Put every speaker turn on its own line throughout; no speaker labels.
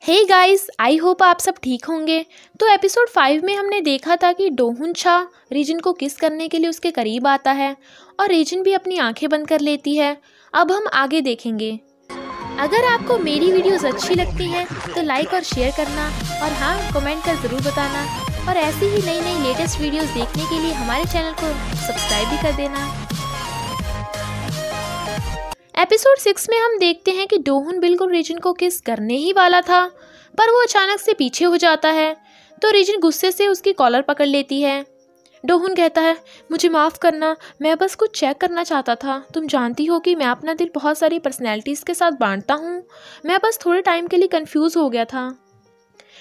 Hey guys, I hope आप सब ठीक होंगे। तो एपिसोड 5 में हमने देखा था कि डोहुन छा रीजन को किस करने के लिए उसके करीब आता है और रीजन भी अपनी आंखें बंद कर लेती है। अब हम आगे देखेंगे। अगर आपको मेरी वीडियोस अच्छी लगती हैं तो लाइक और शेयर करना और हाँ, कमेंट कर ज़रूर बताना। और ऐसी ही नई नई लेटेस्ट वीडियोस देखने के लिए हमारे चैनल को सब्सक्राइब भी कर देना। एपिसोड 6 में हम देखते हैं कि डोहुन बिल्कुल रीजन को किस करने ही वाला था, पर वो अचानक से पीछे हो जाता है। तो रीजन गुस्से से उसकी कॉलर पकड़ लेती है। डोहुन कहता है, मुझे माफ़ करना, मैं बस कुछ चेक करना चाहता था। तुम जानती हो कि मैं अपना दिल बहुत सारी पर्सनैलिटीज़ के साथ बांटता हूँ। मैं बस थोड़े टाइम के लिए कंफ्यूज हो गया था।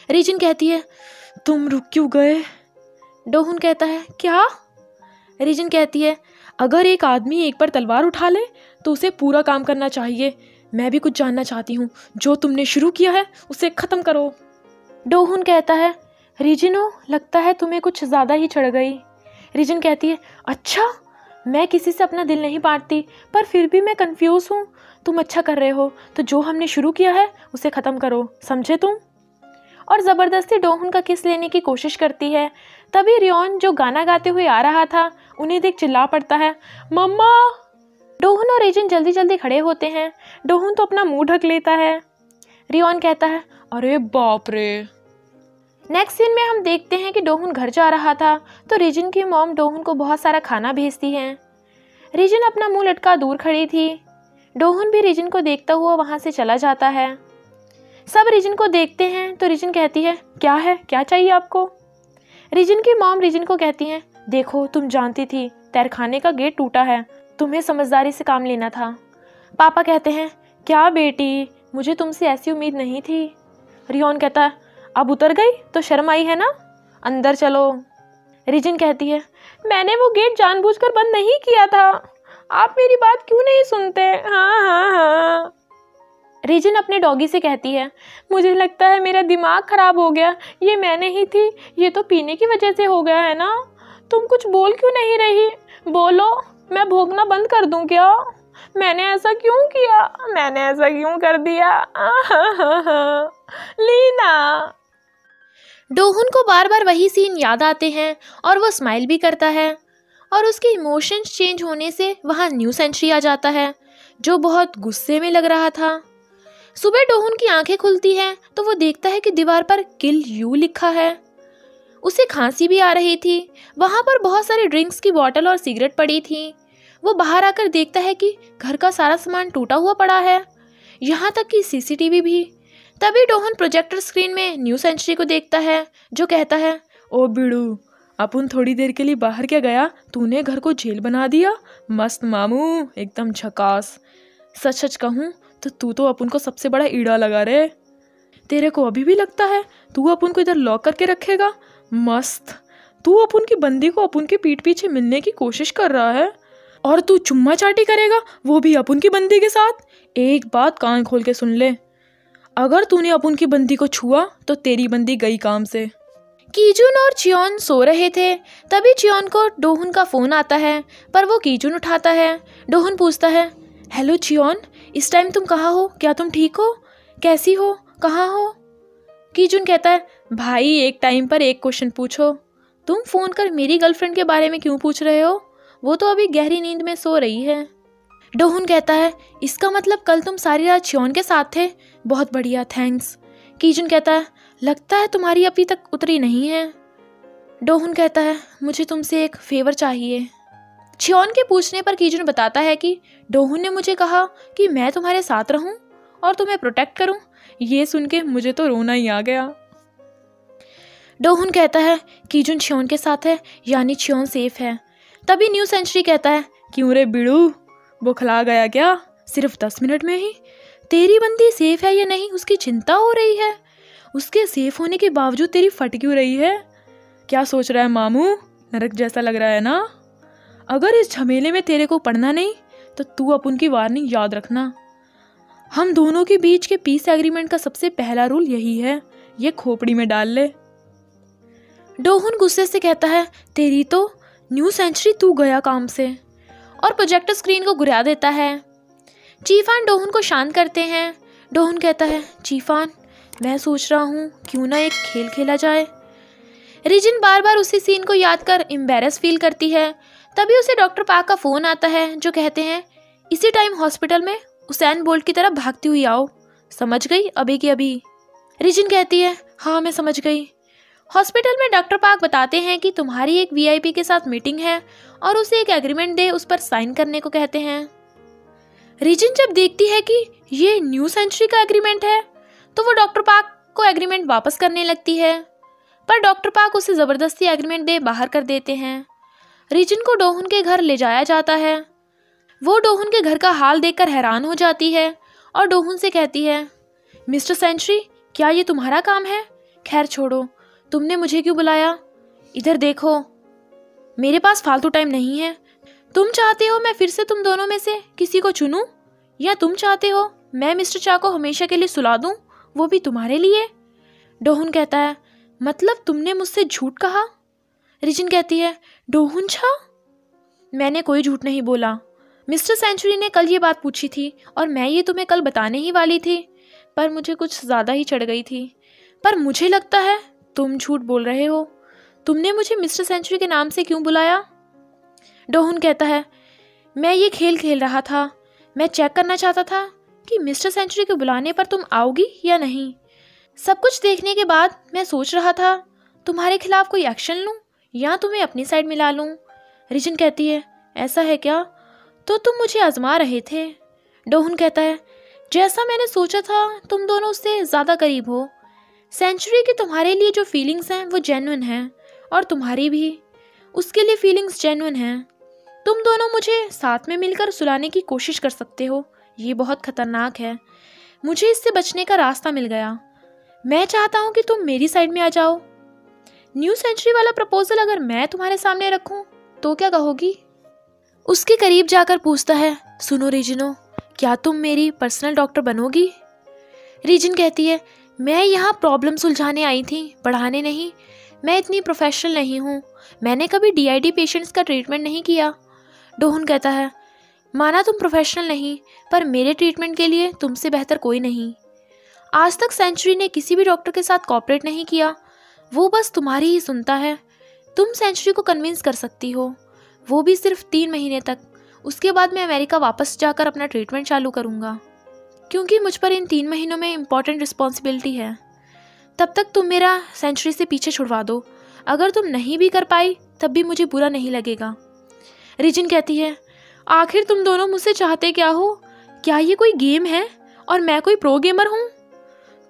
रीजन कहती है, तुम रुक क्यों गए? डोहुन कहता है, क्या? रीजन कहती है, अगर एक आदमी एक बार तलवार उठा ले तो उसे पूरा काम करना चाहिए। मैं भी कुछ जानना चाहती हूँ। जो तुमने शुरू किया है उसे ख़त्म करो। डोहुन कहता है, रीजनो, लगता है तुम्हें कुछ ज़्यादा ही चढ़ गई। रीजन कहती है, अच्छा, मैं किसी से अपना दिल नहीं बांटती, पर फिर भी मैं कंफ्यूज हूँ। तुम अच्छा कर रहे हो, तो जो हमने शुरू किया है उसे ख़त्म करो, समझे तुम? और ज़बरदस्ती डोहुन का किस लेने की कोशिश करती है। तभी रियोन, जो गाना गाते हुए आ रहा था, उन्हें देख चिल्ला पड़ता है, मम्मा। डोहुन और रीजन जल्दी जल्दी खड़े होते हैं। डोहुन तो अपना मुंह ढक लेता है। रियोन कहता है, अरे बाप रे। नेक्स्ट सीन में हम देखते हैं कि डोहुन घर जा रहा था तो रीजन की मॉम डोहुन को बहुत सारा खाना भेजती है। रीजन अपना मुंह लटका दूर खड़ी थी। डोहुन भी रीजन को देखता हुआ वहाँ से चला जाता है। सब रीजन को देखते हैं तो रीजन कहती है, क्या है, क्या चाहिए आपको? रीजन की मॉम रीजन को कहती हैं, देखो, तुम जानती थी तहखाने का गेट टूटा है, तुम्हें समझदारी से काम लेना था। पापा कहते हैं, क्या बेटी, मुझे तुमसे ऐसी उम्मीद नहीं थी। रियोन कहता है, अब उतर गई तो शर्म आई है ना, अंदर चलो। रीजन कहती है, मैंने वो गेट जानबूझकर बंद नहीं किया था। आप मेरी बात क्यों नहीं सुनते? हाँ हाँ हाँ। रीजन अपने डॉगी से कहती है, मुझे लगता है मेरा दिमाग खराब हो गया। ये मैं नहीं थी, ये तो पीने की वजह से हो गया है ना। तुम कुछ बोल क्यों नहीं रही? बोलो, मैं भोगना बंद कर दूं क्या? मैंने ऐसा क्यों किया? मैंने ऐसा क्यों कर दिया? लीना। डोहुन को बार बार वही सीन याद आते हैं और वो स्माइल भी करता है। और उसके इमोशंस चेंज होने से वहाँ न्यू सेंचुरी आ जाता है, जो बहुत गुस्से में लग रहा था। सुबह डोहुन की आंखें खुलती हैं तो वो देखता है कि दीवार पर किल यू लिखा है। उसे खांसी भी आ रही थी। वहाँ पर बहुत सारे ड्रिंक्स की बोतल और सिगरेट पड़ी थी। वो बाहर आकर देखता है कि घर का सारा सामान टूटा हुआ पड़ा है, यहाँ तक कि सीसीटीवी भी। तभी डोहुन प्रोजेक्टर स्क्रीन में न्यू सेंचुरी को देखता है, जो कहता है, ओ बिड़ू, अपन थोड़ी देर के लिए बाहर क्या गया, तूने घर को जेल बना दिया। मस्त मामू, एकदम झकास। सच सच कहूँ तो तू तो अपन को सबसे बड़ा ईड़ा लगा रे। तेरे को अभी भी लगता है तू अपन को इधर लॉक करके रखेगा? मस्त। तू अपन की बंदी को अपन के पीठ पीछे मिलने की कोशिश कर रहा है और तू चुम्मा चाटी करेगा, वो भी अपन की बंदी के साथ। एक बात कान खोल के सुन ले, अगर तूने अपन की बंदी को छुआ तो तेरी बंदी गई काम से। कीजुन और चियोन सो रहे थे। तभी चियोन को डोहुन का फ़ोन आता है, पर वो कीजुन उठाता है। डोहुन पूछता है, हेलो चियोन, इस टाइम तुम कहाँ हो? क्या तुम ठीक हो? कैसी हो? कहाँ हो? कीजुन कहता है, भाई, एक टाइम पर एक क्वेश्चन पूछो। तुम फ़ोन कर मेरी गर्लफ्रेंड के बारे में क्यों पूछ रहे हो? वो तो अभी गहरी नींद में सो रही है। डोहुन कहता है, इसका मतलब कल तुम सारी रात चियोन के साथ थे? बहुत बढ़िया, थैंक्स। कीजुन कहता है, लगता है तुम्हारी अभी तक उतरी नहीं है। डोहुन कहता है, मुझे तुमसे एक फेवर चाहिए। चियोन के पूछने पर कीजुन बताता है कि डोहुन ने मुझे कहा कि मैं तुम्हारे साथ रहूं और तुम्हें प्रोटेक्ट करूं। ये सुन के मुझे तो रोना ही आ गया। डोहुन कहता है, कीजुन चियोन के साथ है, यानी चियोन सेफ है। तभी न्यू सेंचुरी कहता है, क्यों रे बिड़ू, बुखला गया क्या? सिर्फ 10 मिनट में ही तेरी बंदी सेफ है या नहीं उसकी चिंता हो रही है। उसके सेफ होने के बावजूद तेरी फट क्यों रही है? क्या सोच रहा है मामू? नरक जैसा लग रहा है ना? अगर इस झमेले में तेरे को पढ़ना नहीं तो तू अपन की वार्निंग याद रखना। हम दोनों के बीच के पीस एग्रीमेंट का सबसे पहला रूल यही है, ये खोपड़ी में डाल ले। डोहुन गुस्से से कहता है, तेरी तो न्यू सेंचुरी, तू गया काम से, और प्रोजेक्टर स्क्रीन को गिरा देता है। चीफान डोहुन को शांत करते हैं। डोहुन कहता है, चीफान, मैं सोच रहा हूँ क्यों ना एक खेल खेला जाए। रीजन बार बार उसी सीन को याद कर एम्बेरस फील करती है। तभी उसे डॉक्टर पार्क का फ़ोन आता है जो कहते हैं इसी टाइम हॉस्पिटल में उसैन बोल्ट की तरह भागती हुई आओ। समझ गई अभी की अभी। रीजन कहती है हाँ मैं समझ गई। हॉस्पिटल में डॉक्टर पार्क बताते हैं कि तुम्हारी एक वीआईपी के साथ मीटिंग है और उसे एक एग्रीमेंट दे उस पर साइन करने को कहते हैं। रीजन जब देखती है कि ये न्यू सेंचुरी का एग्रीमेंट है तो वो डॉक्टर पार्क को एग्रीमेंट वापस करने लगती है, पर डॉक्टर पार्क उसे ज़बरदस्ती एग्रीमेंट दे बाहर कर देते हैं। रीजन को डोहुन के घर ले जाया जाता है। वो डोहुन के घर का हाल देखकर हैरान हो जाती है और डोहुन से कहती है मिस्टर सेंचुरी क्या ये तुम्हारा काम है? खैर छोड़ो, तुमने मुझे क्यों बुलाया? इधर देखो, मेरे पास फालतू टाइम नहीं है। तुम चाहते हो मैं फिर से तुम दोनों में से किसी को चुनूं, या तुम चाहते हो मैं मिस्टर चा को हमेशा के लिए सुला दूं, वो भी तुम्हारे लिए? डोहुन कहता है मतलब तुमने मुझसे झूठ कहा? रीजन कहती है डोहुन छा, मैंने कोई झूठ नहीं बोला। मिस्टर सेंचुरी ने कल ये बात पूछी थी और मैं ये तुम्हें कल बताने ही वाली थी, पर मुझे कुछ ज़्यादा ही चढ़ गई थी। पर मुझे लगता है तुम झूठ बोल रहे हो। तुमने मुझे मिस्टर सेंचुरी के नाम से क्यों बुलाया? डोहुन कहता है मैं ये खेल खेल रहा था। मैं चेक करना चाहता था कि मिस्टर सेंचुरी के बुलाने पर तुम आओगी या नहीं। सब कुछ देखने के बाद मैं सोच रहा था तुम्हारे खिलाफ कोई एक्शन लूं या तुम्हें अपनी साइड मिला लूं। रीजन कहती है ऐसा है क्या? तो तुम मुझे आजमा रहे थे। डोहुन कहता है जैसा मैंने सोचा था तुम दोनों उससे ज़्यादा करीब हो। सेंचुरी की तुम्हारे लिए जो फीलिंग्स हैं वो जेन्युइन हैं और तुम्हारी भी उसके लिए फीलिंग्स जेन्युइन हैं। तुम दोनों मुझे साथ में मिलकर सुलाने की कोशिश कर सकते हो। ये बहुत खतरनाक है। मुझे इससे बचने का रास्ता मिल गया। मैं चाहता हूँ कि तुम मेरी साइड में आ जाओ। न्यू सेंचुरी वाला प्रपोजल अगर मैं तुम्हारे सामने रखूँ तो क्या कहोगी? उसके करीब जाकर पूछता है सुनो रीजनो, क्या तुम मेरी पर्सनल डॉक्टर बनोगी? रीजन कहती है मैं यहाँ प्रॉब्लम सुलझाने आई थी, पढ़ाने नहीं। मैं इतनी प्रोफेशनल नहीं हूँ। मैंने कभी डीआईडी पेशेंट्स का ट्रीटमेंट नहीं किया। डोहुन कहता है माना तुम प्रोफेशनल नहीं, पर मेरे ट्रीटमेंट के लिए तुमसे बेहतर कोई नहीं। आज तक सेंचुरी ने किसी भी डॉक्टर के साथ कॉपरेट नहीं किया। वो बस तुम्हारी ही सुनता है। तुम सेंचुरी को कन्विंस कर सकती हो, वो भी सिर्फ 3 महीने तक। उसके बाद मैं अमेरिका वापस जाकर अपना ट्रीटमेंट चालू करूँगा, क्योंकि मुझ पर इन 3 महीनों में इम्पॉर्टेंट रिस्पॉन्सिबिलिटी है। तब तक तुम मेरा सेंचुरी से पीछे छुड़वा दो। अगर तुम नहीं भी कर पाई तब भी मुझे बुरा नहीं लगेगा। रीजन कहती है आखिर तुम दोनों मुझसे चाहते क्या हो? क्या ये कोई गेम है और मैं कोई प्रो गेमर हूँ?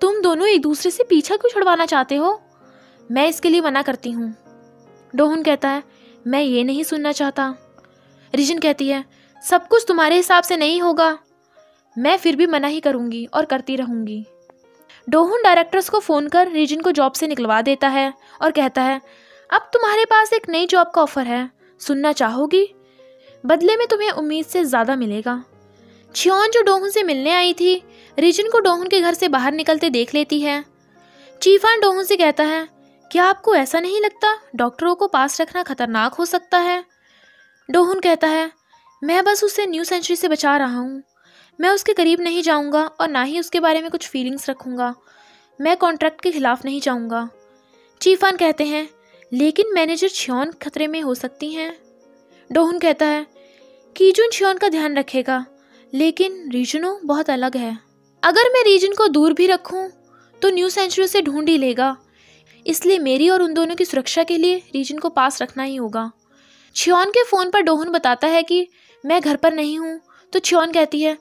तुम दोनों एक दूसरे से पीछा क्यों छुड़वाना चाहते हो? मैं इसके लिए मना करती हूँ। डोहुन कहता है मैं ये नहीं सुनना चाहता। रीजन कहती है सब कुछ तुम्हारे हिसाब से नहीं होगा। मैं फिर भी मना ही करूँगी और करती रहूँगी। डोहुन डायरेक्टर्स को फ़ोन कर रीजन को जॉब से निकलवा देता है और कहता है अब तुम्हारे पास एक नई जॉब का ऑफ़र है, सुनना चाहोगी? बदले में तुम्हें उम्मीद से ज़्यादा मिलेगा। छियोन जो डोहुन से मिलने आई थी, रीजन को डोहुन के घर से बाहर निकलते देख लेती है। चीफान डोहुन से कहता है क्या आपको ऐसा नहीं लगता डॉक्टरों को पास रखना खतरनाक हो सकता है? डोहुन कहता है मैं बस उसे न्यू सेंचुरी से बचा रहा हूँ। मैं उसके करीब नहीं जाऊँगा और ना ही उसके बारे में कुछ फीलिंग्स रखूँगा। मैं कॉन्ट्रैक्ट के खिलाफ नहीं जाऊँगा। चीफान कहते हैं लेकिन मैनेजर छियोन खतरे में हो सकती हैं। डोहुन कहता है कीजुन छियोन का ध्यान रखेगा, लेकिन रीजनो बहुत अलग है। अगर मैं रीजन को दूर भी रखूँ तो न्यू सेंचुरी उसे ढूंढ ही लेगा। इसलिए मेरी और उन दोनों की सुरक्षा के लिए रीजन को पास रखना ही होगा। छियोन के फ़ोन पर डोहुन बताता है कि मैं घर पर नहीं हूँ, तो छियोन कहती है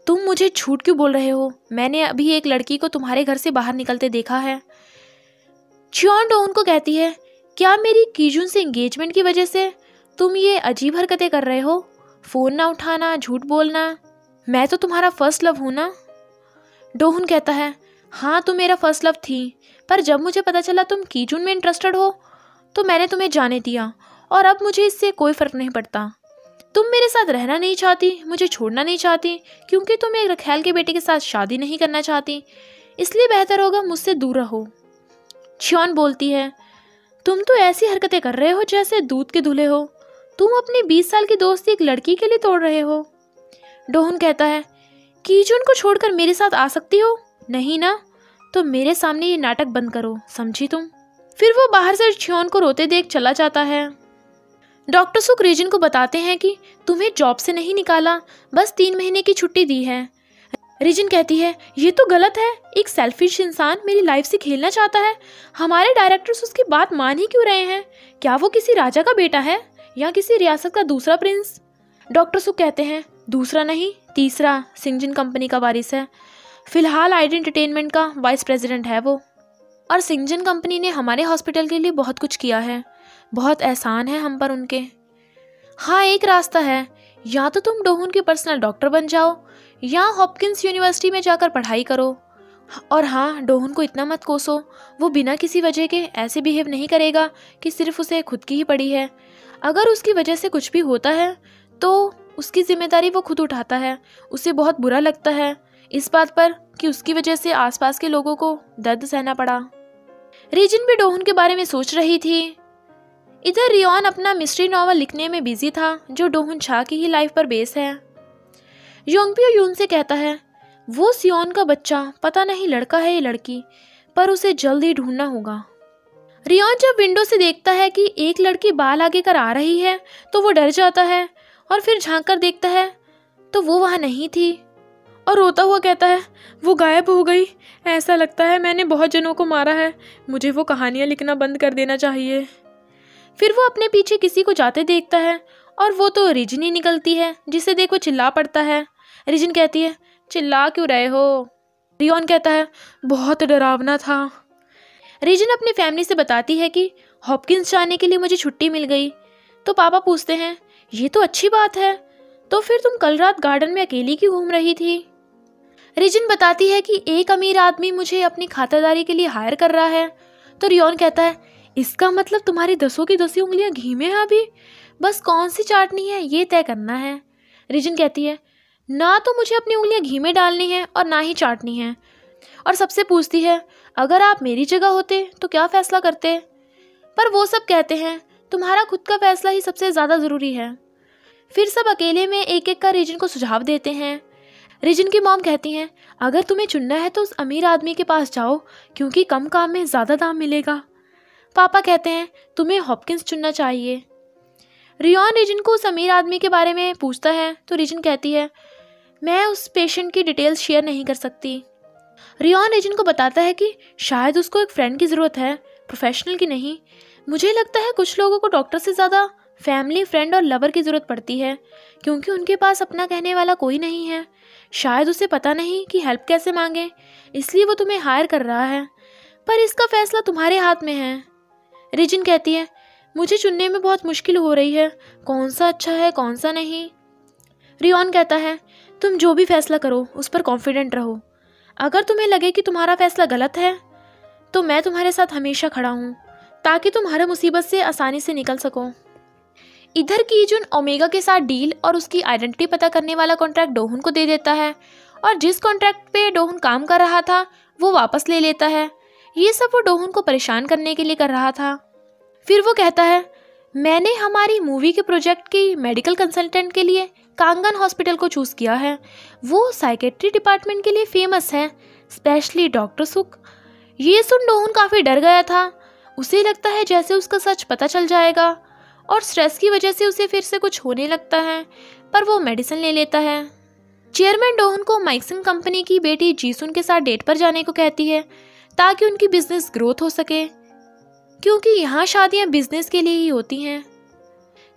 तुम मुझे झूठ क्यों बोल रहे हो? मैंने अभी एक लड़की को तुम्हारे घर से बाहर निकलते देखा है। छियोन डोहुन को कहती है क्या मेरी कीजुन से एंगेजमेंट की वजह से तुम ये अजीब हरकतें कर रहे हो? फ़ोन ना उठाना, झूठ बोलना। मैं तो तुम्हारा फर्स्ट लव हूँ ना? डोहुन कहता है हाँ तुम मेरा फर्स्ट लव थी, पर जब मुझे पता चला तुम कीजुन में इंटरेस्टेड हो तो मैंने तुम्हें जाने दिया, और अब मुझे इससे कोई फ़र्क नहीं पड़ता। तुम मेरे साथ रहना नहीं चाहती, मुझे छोड़ना नहीं चाहती, क्योंकि तुम एक रखैल के बेटे के साथ शादी नहीं करना चाहती, इसलिए बेहतर होगा मुझसे दूर रहो। छियोन बोलती है तुम तो ऐसी हरकतें कर रहे हो जैसे दूध के धुले हो। तुम अपनी 20 साल की दोस्ती एक लड़की के लिए तोड़ रहे हो। डोहुन कहता है कीजुन को छोड़कर मेरे साथ आ सकती हो? नहीं ना? तो मेरे सामने ये नाटक बंद करो, समझी तुम? फिर वो बाहर से छियोन को रोते देख चला जाता है। डॉक्टर सुक रीजन को बताते हैं कि तुम्हें जॉब से नहीं निकाला, बस 3 महीने की छुट्टी दी है। रीजन कहती है ये तो गलत है, एक सेल्फिश इंसान मेरी लाइफ से खेलना चाहता है। हमारे डायरेक्टर्स उसकी बात मान ही क्यों रहे हैं? क्या वो किसी राजा का बेटा है या किसी रियासत का दूसरा प्रिंस? डॉक्टर सुक कहते हैं दूसरा नहीं, तीसरा सिंगजिन कंपनी का वारिस है। फिलहाल आइड एंटरटेनमेंट का वाइस प्रेसिडेंट है वो। और सिंगजिन कंपनी ने हमारे हॉस्पिटल के लिए बहुत कुछ किया है, बहुत एहसान है हम पर उनके। हाँ, एक रास्ता है, या तो तुम डोहुन के पर्सनल डॉक्टर बन जाओ या हॉपकिंस यूनिवर्सिटी में जाकर पढ़ाई करो। और हाँ, डोहुन को इतना मत कोसो, वो बिना किसी वजह के ऐसे बिहेव नहीं करेगा कि सिर्फ उसे खुद की ही पड़ी है। अगर उसकी वजह से कुछ भी होता है तो उसकी जिम्मेदारी वो खुद उठाता है। उसे बहुत बुरा लगता है इस बात पर कि उसकी वजह से आसपास के लोगों को दर्द सहना पड़ा। रीजन भी डोहुन के बारे में सोच रही थी। इधर रियोन अपना मिस्ट्री नॉवल लिखने में बिजी था जो डोहुन छा की ही लाइफ पर बेस है। योंगपियो यून से कहता है वो सियोन का बच्चा, पता नहीं लड़का है या लड़की, पर उसे जल्द ही ढूंढना होगा। रियोन जब विंडो से देखता है कि एक लड़की बाल आगे कर आ रही है तो वो डर जाता है और फिर झांक कर देखता है तो वो वहाँ नहीं थी और रोता हुआ कहता है वो गायब हो गई। ऐसा लगता है मैंने बहुत जनों को मारा है, मुझे वो कहानियाँ लिखना बंद कर देना चाहिए। फिर वो अपने पीछे किसी को जाते देखता है और वो तो रीजन ही निकलती है, जिसे देख वो चिल्ला पड़ता है। रीजन कहती है चिल्ला क्यों रहे हो? रियोन कहता है बहुत डरावना था। रीजन अपनी फैमिली से बताती है कि हॉपकिंस जाने के लिए मुझे छुट्टी मिल गई। तो पापा पूछते हैं ये तो अच्छी बात है, तो फिर तुम कल रात गार्डन में अकेली क्यों घूम रही थी? रीजन बताती है कि एक अमीर आदमी मुझे अपनी खातिरदारी के लिए हायर कर रहा है। तो रियोन कहता है इसका मतलब तुम्हारी 10 की 10 उंगलियां घी में है अभी, बस कौन सी चाटनी है ये तय करना है। रीजन कहती है ना तो मुझे अपनी उंगलियां घी में डालनी है और ना ही चाटनी है। और सबसे पूछती है अगर आप मेरी जगह होते तो क्या फैसला करते? पर वो सब कहते हैं तुम्हारा खुद का फैसला ही सबसे ज़्यादा ज़रूरी है। फिर सब अकेले में एक एक का रीजन को सुझाव देते हैं। रीजन की मॉम कहती हैं अगर तुम्हें चुनना है तो उस अमीर आदमी के पास जाओ क्योंकि कम काम में ज़्यादा दाम मिलेगा। पापा कहते हैं तुम्हें हॉपकिंस चुनना चाहिए। रियोन रीजन को उस अमीर आदमी के बारे में पूछता है तो रीजन कहती है मैं उस पेशेंट की डिटेल्स शेयर नहीं कर सकती। रियोन रीजन को बताता है कि शायद उसको एक फ्रेंड की ज़रूरत है, प्रोफेशनल की नहीं। मुझे लगता है कुछ लोगों को डॉक्टर से ज़्यादा फैमिली, फ्रेंड और लवर की ज़रूरत पड़ती है क्योंकि उनके पास अपना कहने वाला कोई नहीं है। शायद उसे पता नहीं कि हेल्प कैसे मांगे, इसलिए वो तुम्हें हायर कर रहा है, पर इसका फैसला तुम्हारे हाथ में है। रीजन कहती है मुझे चुनने में बहुत मुश्किल हो रही है, कौन सा अच्छा है कौन सा नहीं। रियोन कहता है तुम जो भी फैसला करो उस पर कॉन्फिडेंट रहो। अगर तुम्हें लगे कि तुम्हारा फैसला गलत है तो मैं तुम्हारे साथ हमेशा खड़ा हूँ ताकि तुम हर मुसीबत से आसानी से निकल सको। इधर की जुन ओमेगा के साथ डील और उसकी आइडेंटिटी पता करने वाला कॉन्ट्रैक्ट डोहुन को दे देता है और जिस कॉन्ट्रैक्ट पे डोहुन काम कर रहा था वो वापस ले लेता है। ये सब वो डोहुन को परेशान करने के लिए कर रहा था। फिर वो कहता है मैंने हमारी मूवी के प्रोजेक्ट की मेडिकल कंसल्टेंट के लिए कांगन हॉस्पिटल को चूज़ किया है। वो साइकेट्री डिपार्टमेंट के लिए फेमस है, स्पेशली डॉक्टर सुक। ये सुन डोहुन काफ़ी डर गया था। उसे लगता है जैसे उसका सच पता चल जाएगा और स्ट्रेस की वजह से उसे फिर से कुछ होने लगता है, पर वो मेडिसिन ले लेता है। चेयरमैन डोहुन को माइक्सन कंपनी की बेटी जीसुन के साथ डेट पर जाने को कहती है ताकि उनकी बिजनेस ग्रोथ हो सके, क्योंकि यहाँ शादियाँ बिजनेस के लिए ही होती हैं।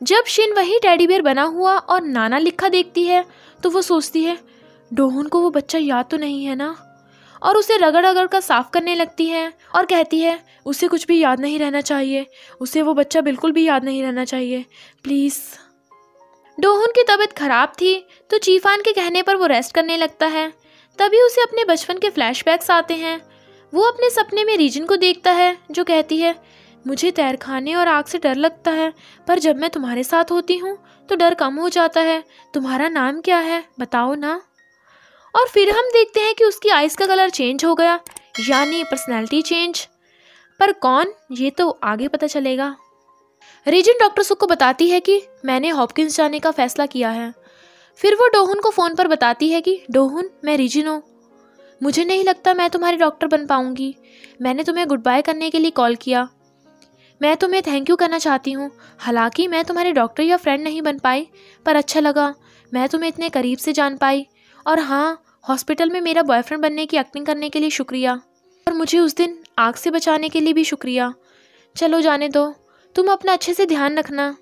जब शिन वही टेडी बियर बना हुआ और नाना लिखा देखती है तो वो सोचती है डोहुन को वो बच्चा याद तो नहीं है ना, और उसे रगड़ रगड़ कर साफ करने लगती है और कहती है उसे कुछ भी याद नहीं रहना चाहिए, उसे वो बच्चा बिल्कुल भी याद नहीं रहना चाहिए, प्लीज़। डोहुन की तबीयत खराब थी तो चीफान के कहने पर वो रेस्ट करने लगता है। तभी उसे अपने बचपन के फ्लैशबैक्स आते हैं। वो अपने सपने में रीजन को देखता है जो कहती है मुझे तैरखाने और आग से डर लगता है, पर जब मैं तुम्हारे साथ होती हूँ तो डर कम हो जाता है। तुम्हारा नाम क्या है बताओ ना। और फिर हम देखते हैं कि उसकी आइज़ का कलर चेंज हो गया, यानी पर्सनैलिटी चेंज। पर कौन, ये तो आगे पता चलेगा। रीजन डॉक्टर सुक को बताती है कि मैंने हॉपकिंस जाने का फैसला किया है। फिर वो डोहुन को फ़ोन पर बताती है कि डोहुन मैं रीजन हूँ। मुझे नहीं लगता मैं तुम्हारी डॉक्टर बन पाऊंगी। मैंने तुम्हें गुड बाय करने के लिए कॉल किया। मैं तुम्हें थैंक यू करना चाहती हूँ। हालांकि मैं तुम्हारे डॉक्टर या फ्रेंड नहीं बन पाई, पर अच्छा लगा मैं तुम्हें इतने करीब से जान पाई। और हाँ, हॉस्पिटल में मेरा बॉयफ्रेंड बनने की एक्टिंग करने के लिए शुक्रिया, और मुझे उस दिन आग से बचाने के लिए भी शुक्रिया। चलो जाने दो, तुम अपना अच्छे से ध्यान रखना,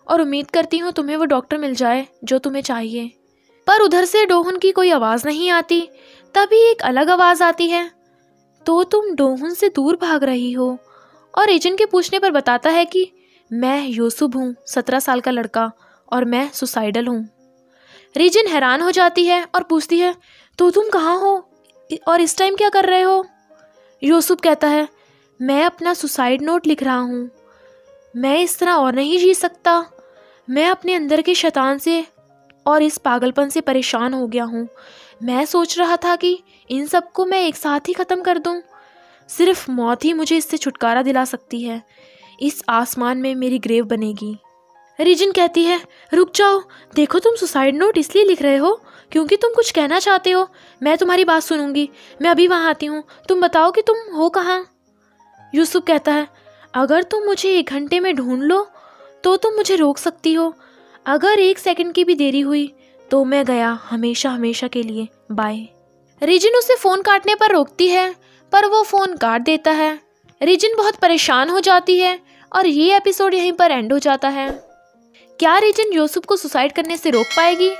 और उम्मीद करती हूँ तुम्हें वो डॉक्टर मिल जाए जो तुम्हें चाहिए। पर उधर से डोहुन की कोई आवाज़ नहीं आती। तभी एक अलग आवाज़ आती है, तो तुम डोहुन से दूर भाग रही हो। और एजेंट के पूछने पर बताता है कि मैं यूसुफ हूँ, 17 साल का लड़का, और मैं सुसाइडल हूँ। रीजन हैरान हो जाती है और पूछती है, तो तुम कहाँ हो और इस टाइम क्या कर रहे हो? यूसुफ कहता है, मैं अपना सुसाइड नोट लिख रहा हूँ। मैं इस तरह और नहीं जी सकता। मैं अपने अंदर के शैतान से और इस पागलपन से परेशान हो गया हूँ। मैं सोच रहा था कि इन सबको मैं एक साथ ही ख़त्म कर दूँ। सिर्फ मौत ही मुझे इससे छुटकारा दिला सकती है। इस आसमान में मेरी ग्रेव बनेगी। रीजन कहती है, रुक जाओ, देखो तुम सुसाइड नोट इसलिए लिख रहे हो क्योंकि तुम कुछ कहना चाहते हो। मैं तुम्हारी बात सुनूंगी, मैं अभी वहाँ आती हूँ। तुम बताओ कि तुम हो कहाँ? यूसुफ कहता है, अगर तुम मुझे 1 घंटे में ढूंढ लो तो तुम मुझे रोक सकती हो। अगर 1 सेकंड की भी देरी हुई तो मैं गया हमेशा हमेशा के लिए। बाय। रीजन उसे फ़ोन काटने पर रोकती है, पर वो फ़ोन काट देता है। रीजन बहुत परेशान हो जाती है और ये एपिसोड यहीं पर एंड हो जाता है। क्या रीजन यूसुफ को सुसाइड करने से रोक पाएगी?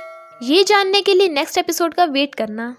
ये जानने के लिए नेक्स्ट एपिसोड का वेट करना।